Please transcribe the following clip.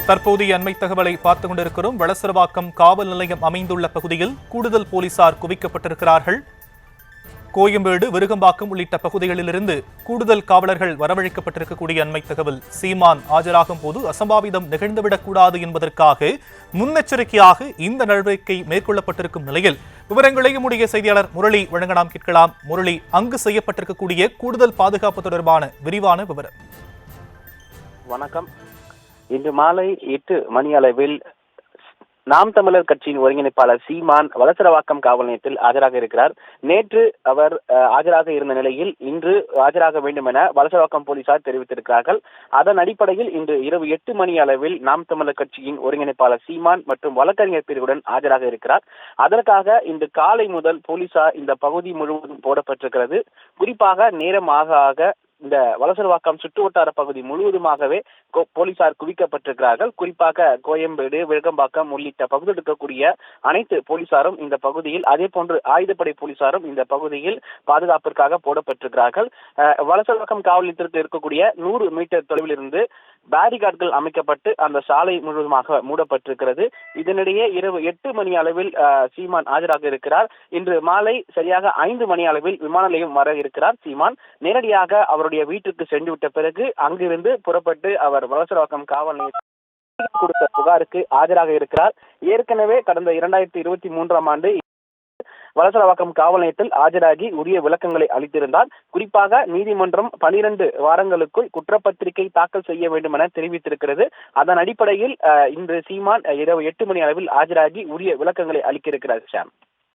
தற்போதைய அண்மை தகவலை பார்த்துக் கொண்டிருக்கிறோம். வளசரவாக்கம் காவல் நிலையம் அமைந்துள்ள பகுதியில் கூடுதல் போலீசார் குவிக்கப்பட்டிருக்கிறார்கள். கோயம்பேடு, விருகம்பாக்கம் உள்ளிட்ட பகுதிகளிலிருந்து கூடுதல் காவலர்கள் வரவழைக்கப்பட்டிருக்கக்கூடிய அண்மை தகவல். சீமான் ஆஜராகும் போது அசம்பாவிதம் நிகழ்ந்துவிடக்கூடாது என்பதற்காக முன்னெச்சரிக்கையாக இந்த நடவடிக்கை மேற்கொள்ளப்பட்டிருக்கும் நிலையில் விவரங்களை நம்முடைய செய்தியாளர் முரளி வழங்க நாம் கேட்கலாம். முரளி, அங்கு செய்யப்பட்டிருக்கக்கூடிய கூடுதல் பாதுகாப்பு தொடர்பான விரிவான விவரம். வணக்கம். இன்று மாலை 8 மணி அளவில் நாம் தமிழர் கட்சியின் ஒருங்கிணைப்பாளர் சீமான் வளசரவாக்கம் காவல் நிலையத்தில் ஆஜராக இருக்கிறார். நேற்று அவர் ஆஜராக இருந்த நிலையில் இன்று ஆஜராக வேண்டும் என வளசரவாக்கம் போலீசார் தெரிவித்திருக்கிறார்கள். அதன் அடிப்படையில் இன்று இரவு 8 மணி அளவில் நாம் தமிழர் கட்சியின் ஒருங்கிணைப்பாளர் சீமான் மற்றும் வழக்கறிஞர் பிரிவுடன் ஆஜராக இருக்கிறார். அதற்காக இன்று காலை முதல் போலீசார் இந்த பகுதி முழுவதும் போடப்பட்டிருக்கிறது. குறிப்பாக நேரம் ஆக இந்த வளசரவாக்கம் சுற்றுவட்டார பகுதி முழுவதுமாகவே போலீசார் குவிக்கப்பட்டிருக்கிறார்கள். குறிப்பாக கோயம்பேடு, விருகம்பாக்கம் உள்ளிட்ட பகுதியில் இருக்கக்கூடிய அனைத்து போலீசாரும் இந்த பகுதியில், அதே போன்று ஆயுதப்படை போலீசாரும் இந்த பகுதியில் பாதுகாப்பிற்காக போடப்பட்டிருக்கிறார்கள். வளசரவாக்கம் காவல் நிலையத்திற்கு இருக்கக்கூடிய 100 மீட்டர் தொலைவில் இருந்து பேரிகார்டுகள் அமைக்கப்பட்டு அந்த சாலை முழுவதுமாக மூடப்பட்டிருக்கிறது. இதனிடையே இரவு 8 மணி அளவில் சீமான் ஆஜராக இருக்கிறார். இன்று மாலை சரியாக 5 மணி அளவில் விமான நிலையம் வர இருக்கிறார் சீமான். நேரடியாக அவருடைய வீட்டுக்கு சென்றுவிட்ட பிறகு அங்கிருந்து புறப்பட்டு அவர் வளசரவாக்கம் காவல் நிலையத்தில் கொடுத்த புகாருக்கு ஆஜராக இருக்கிறார். ஏற்கனவே கடந்த 2023ஆம் ஆண்டு வளசரவாக்கம் காவல் நிலையத்தில் ஆஜராகி உரிய விளக்கங்களை அளித்திருந்தார். குறிப்பாக நீதிமன்றம் 12 வாரங்களுக்குள் குற்றப்பத்திரிகை தாக்கல் செய்ய வேண்டும் என தெரிவித்திருக்கிறது. அதன் அடிப்படையில் இன்று சீமான் இரவு 8 மணி அளவில் ஆஜராகி உரிய விளக்கங்களை அளிக்க இருக்கிறார். ஷாம்.